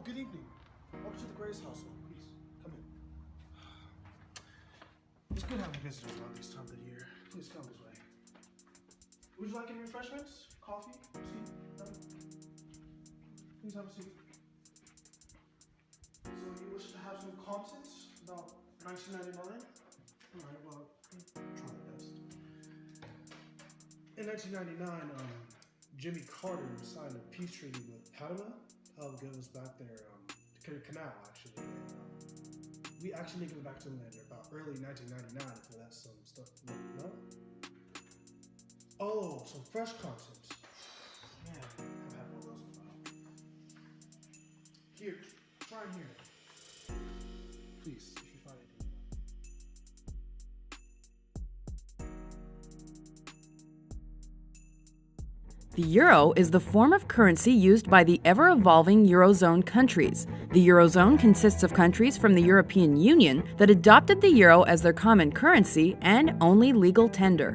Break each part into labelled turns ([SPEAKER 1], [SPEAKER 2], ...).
[SPEAKER 1] good evening. Welcome to the Grace household. Please, come in. It's good having visitors around this time of the year. Please come this way. Would you like any refreshments? Coffee? Tea? No? Please have a seat. So you wish to have some content about 1999? Alright, well, try my best. In 1999, Jimmy Carter signed a peace treaty with Panama. It goes back there, to Canal, actually. And, we actually give it back to them in about early 1999 for that some stuff. No? Oh, some fresh content. Man, I've had one of those in a while. Here, try and hear it. Please, if you find anything.
[SPEAKER 2] The euro is the form of currency used by the ever-evolving Eurozone countries. The Eurozone consists of countries from the European Union that adopted the euro as their common currency and only legal tender.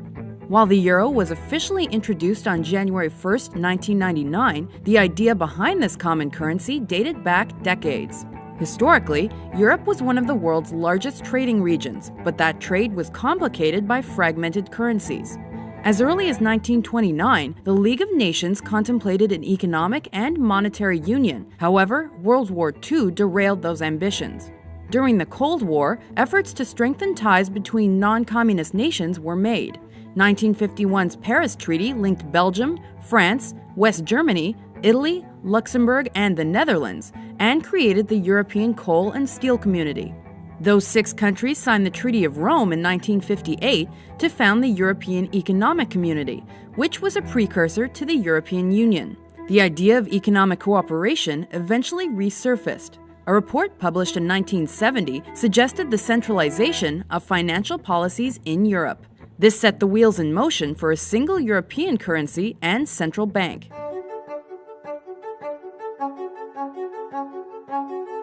[SPEAKER 2] While the euro was officially introduced on January 1, 1999, the idea behind this common currency dated back decades. Historically, Europe was one of the world's largest trading regions, but that trade was complicated by fragmented currencies. As early as 1929, the League of Nations contemplated an economic and monetary union. However, World War II derailed those ambitions. During the Cold War, efforts to strengthen ties between non-communist nations were made. 1951's Paris Treaty linked Belgium, France, West Germany, Italy, Luxembourg, and the Netherlands, and created the European Coal and Steel Community. Those 6 countries signed the Treaty of Rome in 1958 to found the European Economic Community, which was a precursor to the European Union. The idea of economic cooperation eventually resurfaced. A report published in 1970 suggested the centralization of financial policies in Europe. This set the wheels in motion for a single European currency and central bank.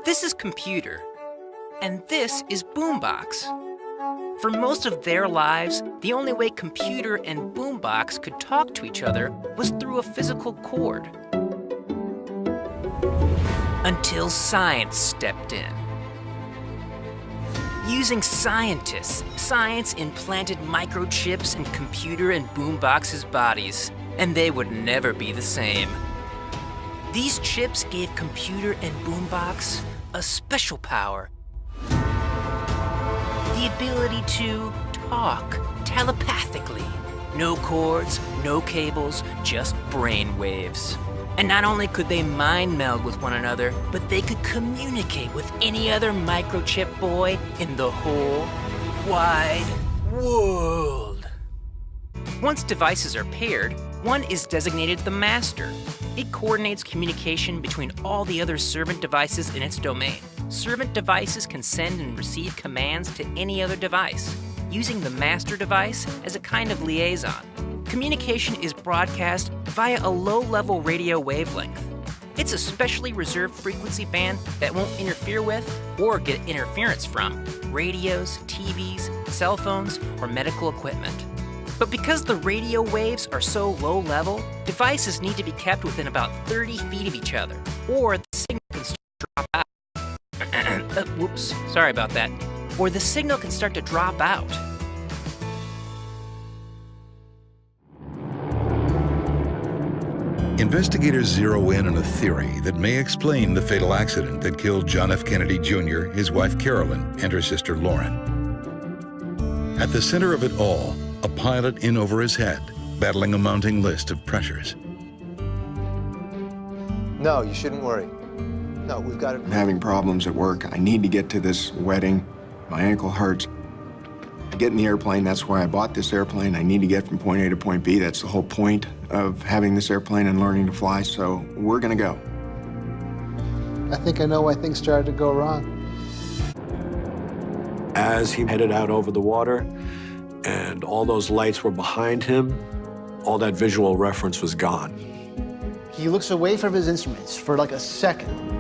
[SPEAKER 3] This is Computer. And this is Boombox. For most of their lives, the only way Computer and Boombox could talk to each other was through a physical cord. Until science stepped in. Using scientists, science implanted microchips in Computer and Boombox's bodies, and they would never be the same. These chips gave Computer and Boombox a special power. The ability to talk telepathically. No cords, no cables, just brain waves. And not only could they mind meld with one another, but they could communicate with any other microchip boy in the whole wide world. Once devices are paired, one is designated the master. It coordinates communication between all the other servant devices in its domain. Servant devices can send and receive commands to any other device, using the master device as a kind of liaison. Communication is broadcast via a low-level radio wavelength. It's a specially reserved frequency band that won't interfere with or get interference from radios, TVs, cell phones, or medical equipment. But because the radio waves are so low level, devices need to be kept within about 30 feet of each other, or the signal can start to drop out. Whoops, sorry about that. Or the signal can start to drop out.
[SPEAKER 4] Investigators zero in on a theory that may explain the fatal accident that killed John F. Kennedy Jr., his wife Carolyn, and her sister Lauren. At the center of it all, a pilot in over his head, battling a mounting list of pressures.
[SPEAKER 5] No, you shouldn't worry. No, we've got it.
[SPEAKER 6] I'm having problems at work. I need to get to this wedding. My ankle hurts. I get in the airplane, that's why I bought this airplane. I need to get from point A to point B. That's the whole point of having this airplane and learning to fly, so we're gonna go.
[SPEAKER 5] I think I know why things started to go wrong.
[SPEAKER 7] As he headed out over the water and all those lights were behind him, all that visual reference was gone.
[SPEAKER 5] He looks away from his instruments for like a second.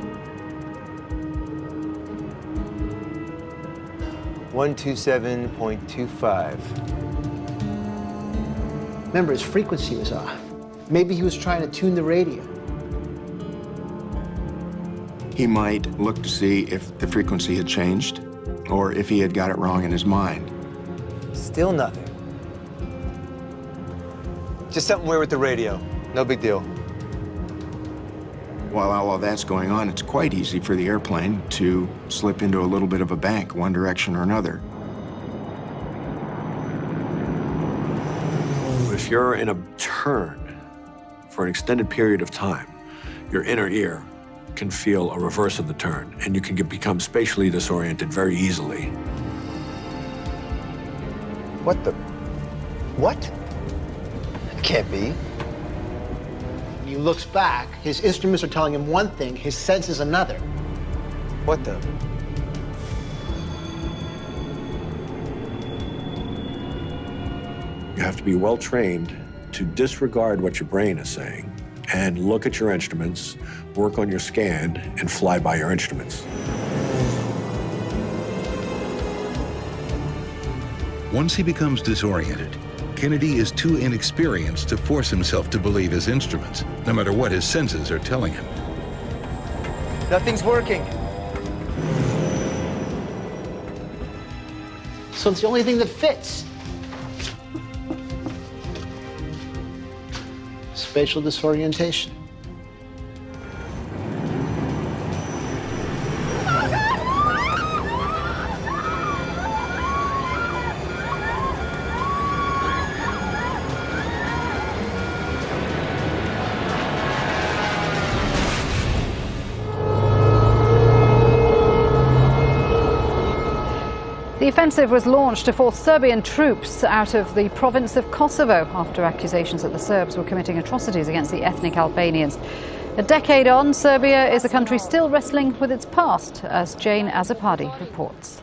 [SPEAKER 5] 127.25. Remember, his frequency was off. Maybe he was trying to tune the radio.
[SPEAKER 6] he might look to see if the frequency had changed or if he had got it wrong in his mind.
[SPEAKER 8] Still nothing. Just something weird with the radio. No big deal.
[SPEAKER 6] While all of that's going on, it's quite easy for the airplane to slip into a little bit of a bank, one direction or another.
[SPEAKER 7] If you're in a turn for an extended period of time, your inner ear can feel a reverse of the turn, and you can become spatially disoriented very easily.
[SPEAKER 8] What the? What? It can't be.
[SPEAKER 5] When he looks back, his instruments are telling him one thing, his senses another.
[SPEAKER 8] What the?
[SPEAKER 7] You have to be well trained to disregard what your brain is saying and look at your instruments, work on your scan, and fly by your instruments.
[SPEAKER 4] Once he becomes disoriented, Kennedy is too inexperienced to force himself to believe his instruments, no matter what his senses are telling him.
[SPEAKER 8] Nothing's working.
[SPEAKER 5] So it's the only thing that fits. Spatial disorientation.
[SPEAKER 9] The offensive was launched to force Serbian troops out of the province of Kosovo after accusations that the Serbs were committing atrocities against the ethnic Albanians. A decade on, Serbia is a country still wrestling with its past, as Jane Azzopardi reports.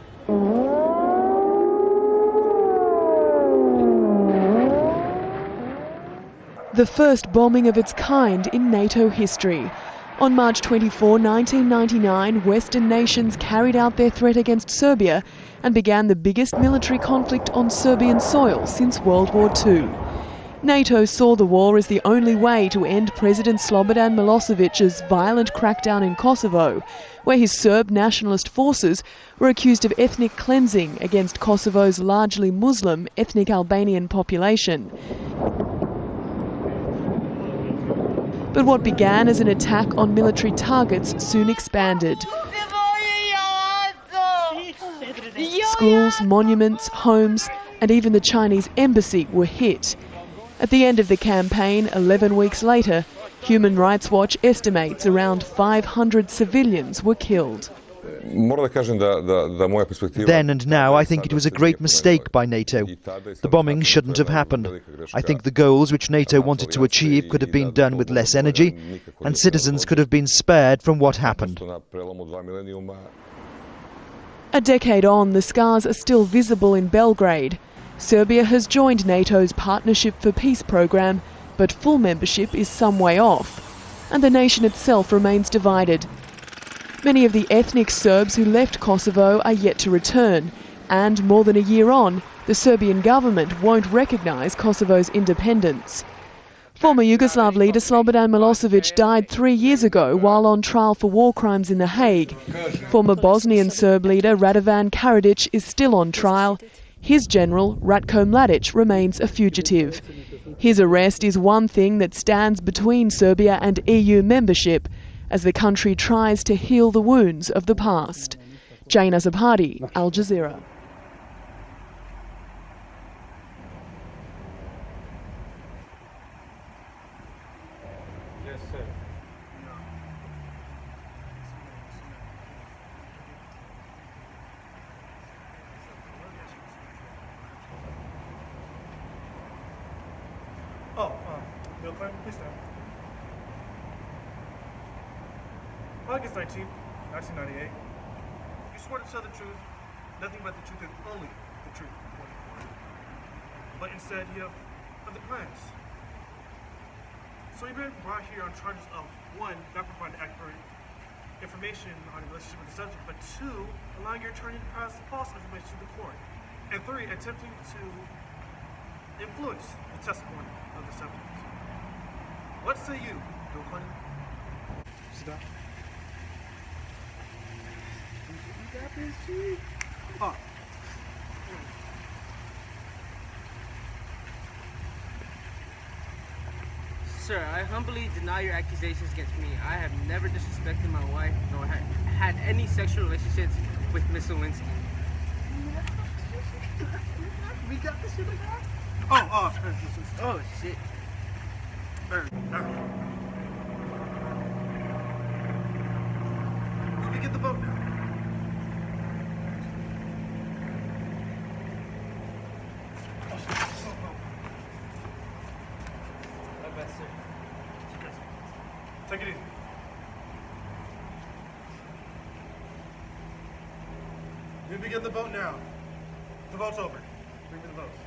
[SPEAKER 10] The first bombing of its kind in NATO history. On March 24, 1999, Western nations carried out their threat against Serbia and began the biggest military conflict on Serbian soil since World War II. NATO saw the war as the only way to end President Slobodan Milosevic's violent crackdown in Kosovo, where his Serb nationalist forces were accused of ethnic cleansing against Kosovo's largely Muslim ethnic Albanian population. But what began as an attack on military targets soon expanded. Schools, monuments, homes, and even the Chinese embassy were hit. At the end of the campaign, 11 weeks later, Human Rights Watch estimates around 500 civilians were killed.
[SPEAKER 11] Then and now, I think it was a great mistake by NATO. The bombing shouldn't have happened. I think the goals which NATO wanted to achieve could have been done with less energy, and citizens could have been spared from what happened.
[SPEAKER 10] A decade on, the scars are still visible in Belgrade. Serbia has joined NATO's Partnership for Peace program, but full membership is some way off, and the nation itself remains divided. Many of the ethnic Serbs who left Kosovo are yet to return, and more than a year on, the Serbian government won't recognise Kosovo's independence. Former Yugoslav leader Slobodan Milosevic died 3 years ago while on trial for war crimes in The Hague. Former Bosnian Serb leader Radovan Karadzic is still on trial. His general, Ratko Mladic, remains a fugitive. His arrest is one thing that stands between Serbia and EU membership, as the country tries to heal the wounds of the past. Jane Azzopardi, Al Jazeera.
[SPEAKER 12] Yes, sir.
[SPEAKER 1] Bill Clinton, please stand. August 19th, 1998. You swore to tell the truth, nothing but the truth and only the truth before the court. But instead, you have other plans. So you've been brought here on charges of 1, not providing accurate information on your relationship with the subject, but 2, allowing your attorney to pass false information to the court, and 3, attempting to influence the testimony of the subject. What say you, Bill Clinton? Sit down. Oh.
[SPEAKER 13] Sir, I humbly deny your accusations against me. I have never disrespected my wife, nor had any sexual relationships with Miss Lewinsky.
[SPEAKER 1] We got this shit like that?
[SPEAKER 13] Oh, shit.
[SPEAKER 1] Let me get the vote now.
[SPEAKER 13] My best, sir.
[SPEAKER 1] Take it easy. We begin the vote now. The vote's over. Bring me the votes.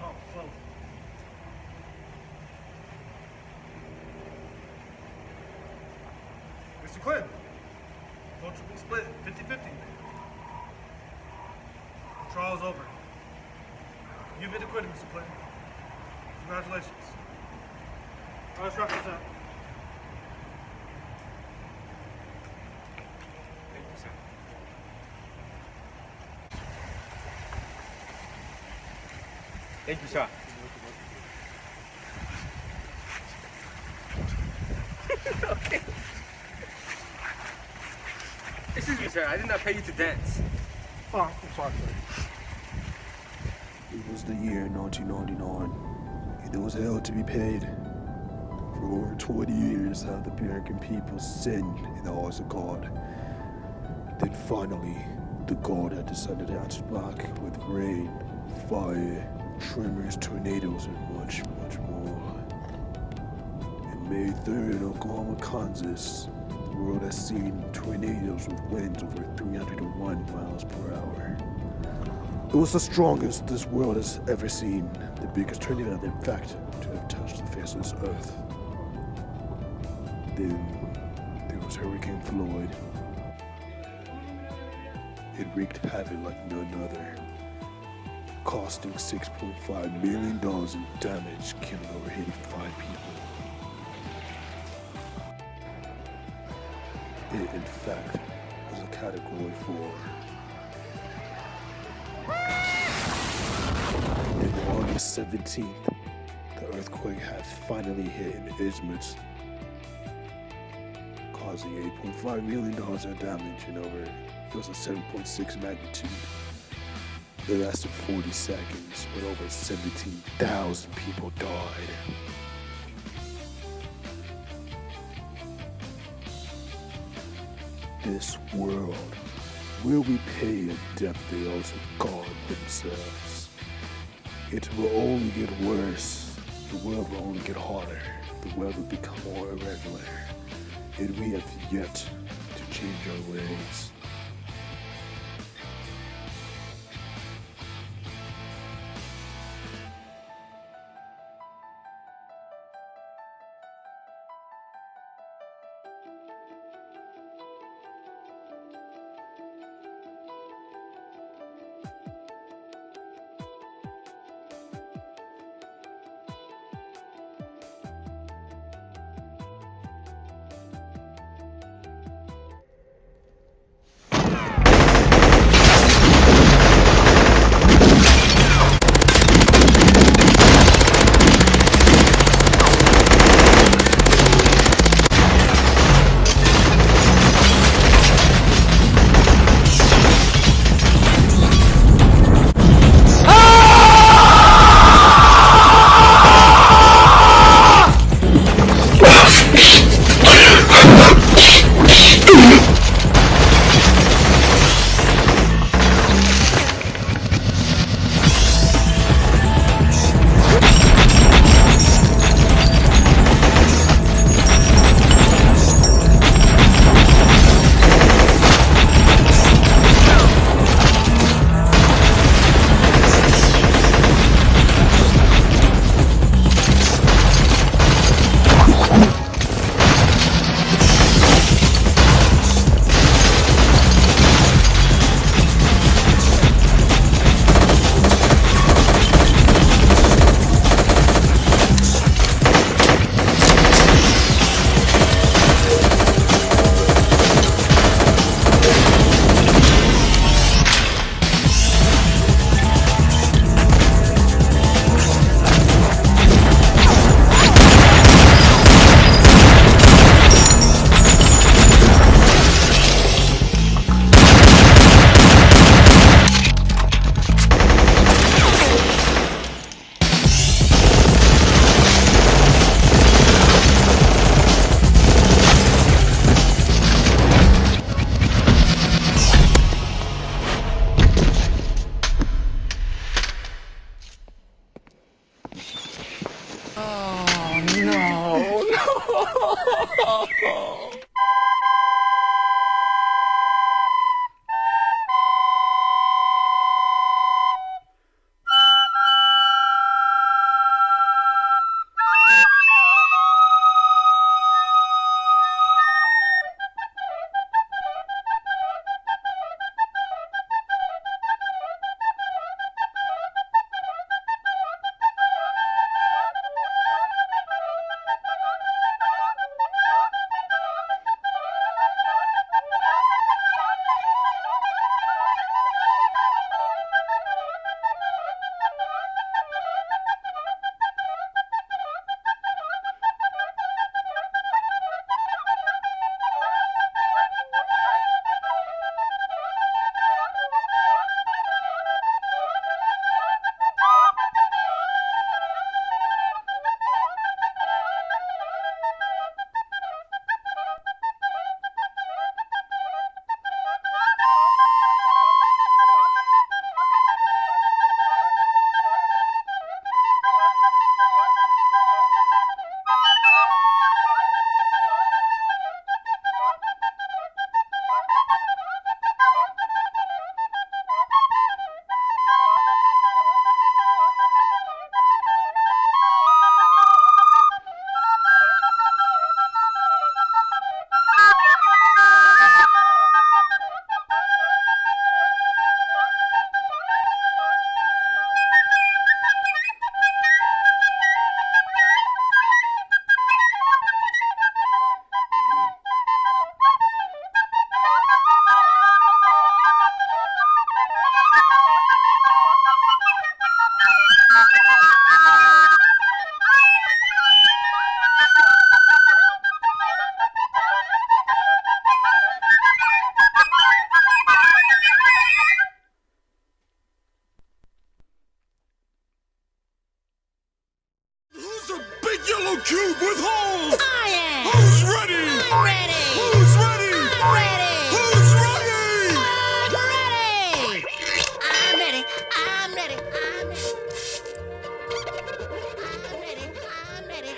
[SPEAKER 1] Oh, flow. Mr. Quinn, votes will be split 50-50. The trial's over. You've been acquitted, Mr. Clinton. Congratulations. Let's wrap this up.
[SPEAKER 13] Thank you, sir. Thank you, sir. Okay. Excuse me, sir. I did not pay you to dance.
[SPEAKER 1] Oh, I'm sorry, sir.
[SPEAKER 14] It was the year 1999, and there was hell to be paid. For over 20 years, how the American people sinned in the eyes of God. Then finally, the God had decided to answer back with rain, fire, tremors, tornadoes, and much, much more. In May 3rd in Oklahoma, Kansas, the world has seen tornadoes with winds over 301 miles per hour. It was the strongest this world has ever seen, the biggest tornado, in fact, to have touched the face of this earth. Then there was Hurricane Floyd. It wreaked havoc like none other, costing $6.5 million in damage, killing over 85 people. It, in fact, was a Category 4. Then on August 17th, the earthquake had finally hit in Izmit, causing $8.5 million of damage and over, it was a 7.6 magnitude. It lasted 40 seconds, but over 17,000 people died. This world will repay a debt they owe to God themselves. It will only get worse. The world will only get harder. The world will become more irregular. And we have yet to change our ways.
[SPEAKER 15] No.
[SPEAKER 16] Cube with holes!
[SPEAKER 17] I am!
[SPEAKER 16] Who's ready?
[SPEAKER 17] I'm ready!
[SPEAKER 16] Who's ready?
[SPEAKER 17] I'm ready!
[SPEAKER 16] Who's ready?
[SPEAKER 17] I'm ready! I'm ready! I'm ready!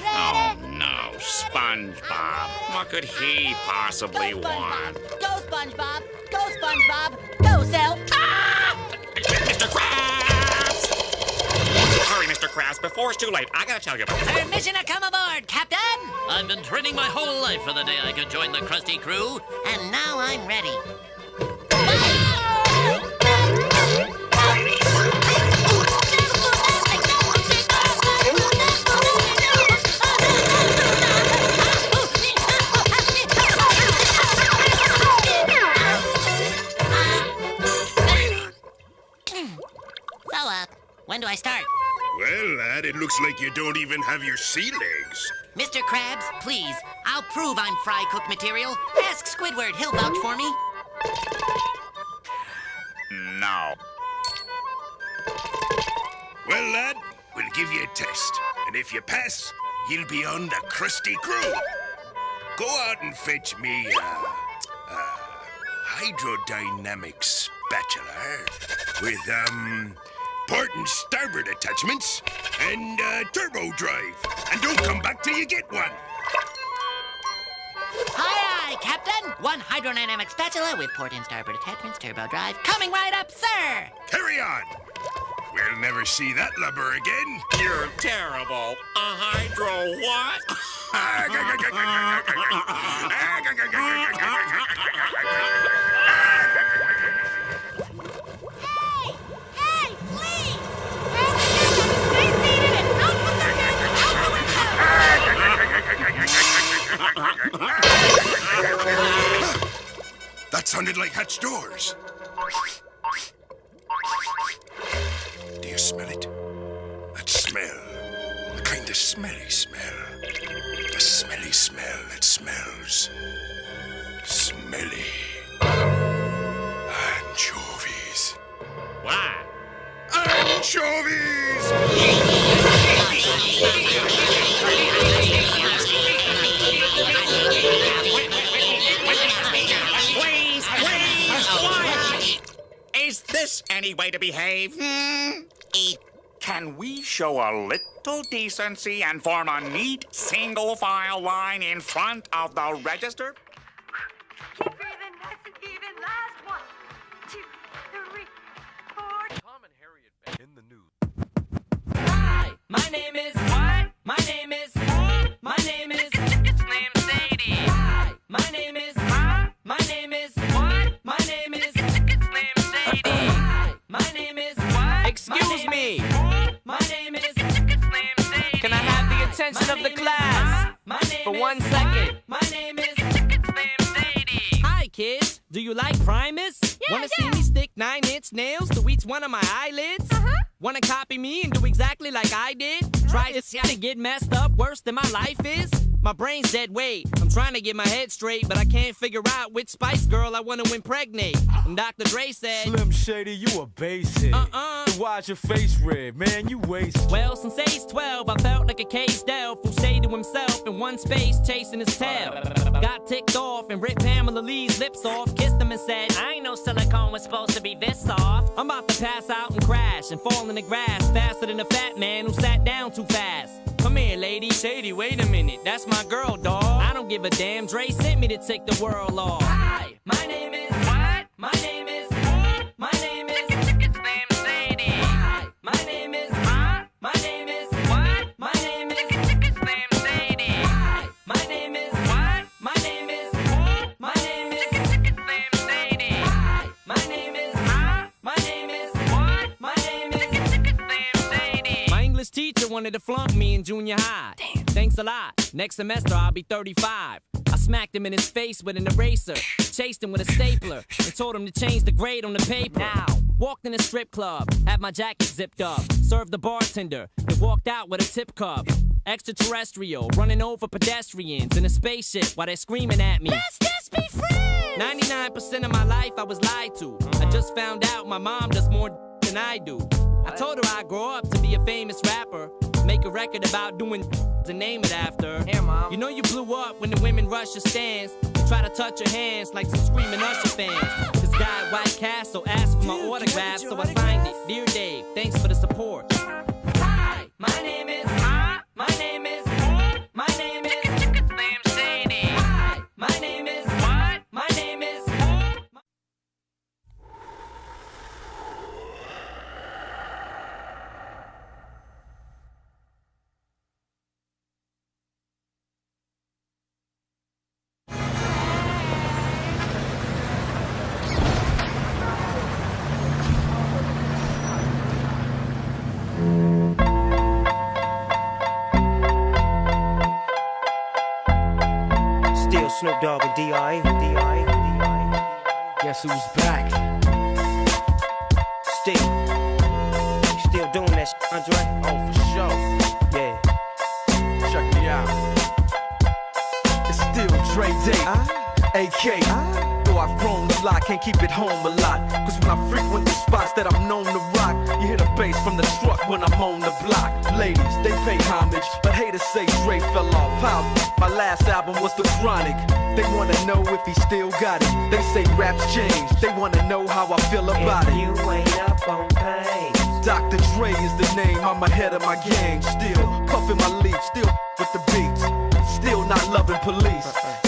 [SPEAKER 18] Oh, no, SpongeBob. What could he possibly want?
[SPEAKER 17] Go, SpongeBob! Go, SpongeBob! Go, Cell! Ah!
[SPEAKER 18] Mr. Krabs! Hurry, Mr. Krabs, before it's too late. I gotta tell you.
[SPEAKER 17] Permission to come aboard, Captain!
[SPEAKER 19] I've been training my whole life for the day I could join the Krusty crew.
[SPEAKER 17] And now I'm ready. When do I start?
[SPEAKER 16] Well, lad, it looks like you don't even have your sea legs.
[SPEAKER 17] Mr. Krabs, please. I'll prove I'm fry cook material. Ask Squidward. He'll vouch for me.
[SPEAKER 18] No.
[SPEAKER 16] Well, lad, we'll give you a test. And if you pass, you'll be on the Krusty crew. Go out and fetch me a hydrodynamic spatula with, port and starboard attachments and turbo drive. And don't come back till you get one.
[SPEAKER 17] Aye, aye, Captain. One hydrodynamic spatula with port and starboard attachments, turbo drive. Coming right up, sir.
[SPEAKER 16] Carry on. We'll never see that lubber again.
[SPEAKER 18] You're terrible. A hydro what?
[SPEAKER 17] Hey, please! They needed it! Out with their hands!
[SPEAKER 16] That sounded like hatch doors. Do you smell it? That smell. A kind of smelly smell. A smelly smell that smells smelly. Anchovies.
[SPEAKER 18] What?
[SPEAKER 16] Anchovies!
[SPEAKER 18] Please, quiet! Is this any way to behave? Can we show a little decency and form a neat single-file line in front of the register?
[SPEAKER 15] Keep breathing, nice and even. Last 1, 2, 3, 4.
[SPEAKER 20] Tom and Harriet in the news.
[SPEAKER 3] Hi, my name is what? My name is my name is it's named Sadie. Hi, my name is my name is what? My name is it's named Sadie. Hi, my name is what?
[SPEAKER 13] Excuse me.
[SPEAKER 3] My name is it's named Sadie.
[SPEAKER 13] Can I have the attention of the class for 1 second?
[SPEAKER 3] My name is it's named Sadie.
[SPEAKER 13] Hi, kids. Do you like Primus? Wanna see me stick 9-inch nails to each one of my eyelids? Wanna copy me and do exactly like I did? Try to get messed up worse than my life is? My brain's dead weight. I'm trying to get my head straight, but I can't figure out which Spice Girl I wanna impregnate. And Dr. Dre said,
[SPEAKER 12] Slim Shady, you a basic. Then why's your face red? Man, you wasted.
[SPEAKER 13] Well, since age 12, I felt like a caged elf who stayed to himself in one space chasing his tail. Got ticked off and ripped Pamela Lee's lips off, kissed him and said, I ain't know silicone was supposed to be this soft. I'm about to pass out and crash and fall in the grass faster than a fat man who sat down too fast. Come here, lady. Shady, wait a minute. That's my girl, dawg. I don't give a damn. Dre sent me to take the world off. Hi, my name is what? My name is my name is it's named Sadie. Hi, my name is my name is what? My name is it's named Sadie. Hi, my name is what? My name is my name is it's named Sadie. Hi, my name is my name is what? My name is it's named Sadie. My English teacher wanted to flunk me in junior high. Damn. Thanks a lot. Next semester I'll be 35. I smacked him in his face with an eraser, chased him with a stapler, and told him to change the grade on the paper. Now, walked in a strip club, had my jacket zipped up, served the bartender, and walked out with a tip cup. Extraterrestrial, running over pedestrians in a spaceship while they're screaming at me. Let's just be friends! 99% of my life I was lied to. I just found out my mom does more than I do. I told her I'd grow up to be a famous rapper, make a record about doing and name it after. Here, Mom. You know you blew up when the women rush your stands and try to touch your hands like some screaming Usher fans. This guy at White Castle asked for my autograph, so I signed it. Dear Dave, thanks for the support. Hi, my name is my name is my name is it's named Sadie. Hi, my name is what? My name is
[SPEAKER 21] Snoop Dogg and D.I.
[SPEAKER 12] Guess who's back?
[SPEAKER 21] Still doing that shit, Andre?
[SPEAKER 12] Oh, for sure.
[SPEAKER 21] Yeah.
[SPEAKER 12] Check me out. It's still Dre Day, AK. Though I've grown a lot, can't keep it home a lot. Cause when I frequent the spots that I'm known to rock, you hear the bass from the truck when I'm on the block. Ladies, they pay homage, but haters say Dre fell off. How? My last album was The Chronic. They wanna know if he still got it. They say raps changed. They wanna know how I feel about it.
[SPEAKER 21] You ain't up on pain.
[SPEAKER 12] Dr. Dre is the name. I'm ahead of my gang. Still puffin' my leaf. Still with the beats. Still not loving police.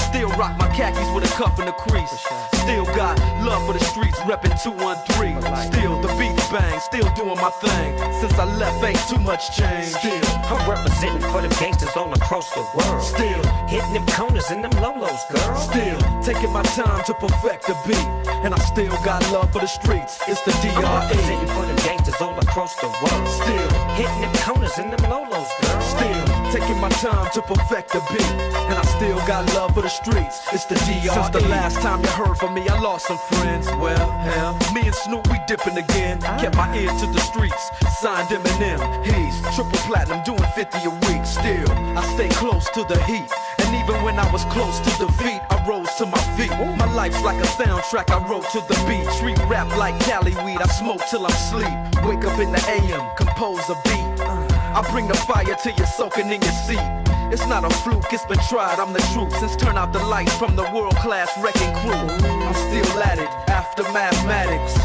[SPEAKER 12] Still rock my khakis with a cuff and a crease. Still got love for the streets, reppin' 213. Still the beat bang, still doing my thing. Since I left, ain't too much change. Still,
[SPEAKER 21] I'm representing for them gangsters all across the world.
[SPEAKER 12] Still,
[SPEAKER 21] hitting them corners and them lolos, girl.
[SPEAKER 12] Still, taking my time to perfect the beat. And I still got love for the streets. It's the DRE.
[SPEAKER 21] I'm representing for them gangsters all across the world.
[SPEAKER 12] Still,
[SPEAKER 21] hitting them corners and them lolos, girl.
[SPEAKER 12] Still, taking my time to perfect the beat. And I still got love for the streets. It's the DRE. Since the last time you heard from me, I lost some friends. Well, hell, me and Snoop, we dipping again. Kept my ear to the streets. Signed Eminem. He's triple platinum, doing 50 a week. Still, I stay close to the heat. And even when I was close to defeat, I rose to my feet. My life's like a soundtrack I wrote to the beat. Street rap like Cali weed. I smoke till I'm sleep. Wake up in the AM, compose a beat. I bring the fire till you're soaking in your seat. It's not a fluke, it's been tried, I'm the truth. Since turn out the lights from the world-class wrecking crew, I'm still at it, after mathematics.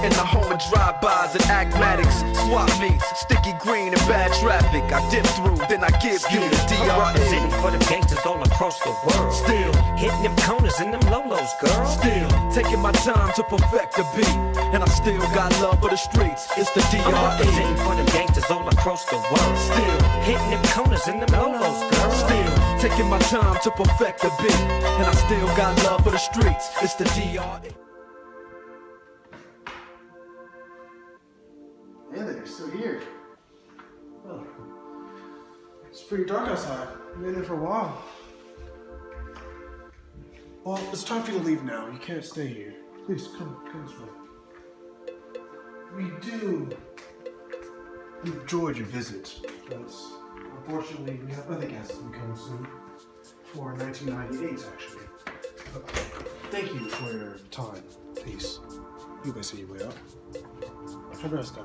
[SPEAKER 12] In the home of drive-bys and acmatics, swap meets, sticky green and bad traffic. I dip through, then I give you the
[SPEAKER 21] I'm
[SPEAKER 12] DRE.
[SPEAKER 21] representing for the gangsters all across the world.
[SPEAKER 12] Still
[SPEAKER 21] hitting them corners and them lolos, girl.
[SPEAKER 12] Still taking my time to perfect the beat, and I still got love for the streets. It's the DRE.
[SPEAKER 21] I'm representing for the gangsters all across the world.
[SPEAKER 12] Still
[SPEAKER 21] hitting them corners and them lolos, girl.
[SPEAKER 12] Still taking my time to perfect the beat, and I still got love for the streets. It's the DRE.
[SPEAKER 1] Hey there, you're still here. Oh. It's pretty dark outside. You've been there for a while. Well, it's time for you to leave now. You can't stay here. Please, come this way. We do enjoyed your visit, but unfortunately we have other guests coming soon for 1998, actually. But thank you for your time. Peace. You may see your way out. Have a nice day.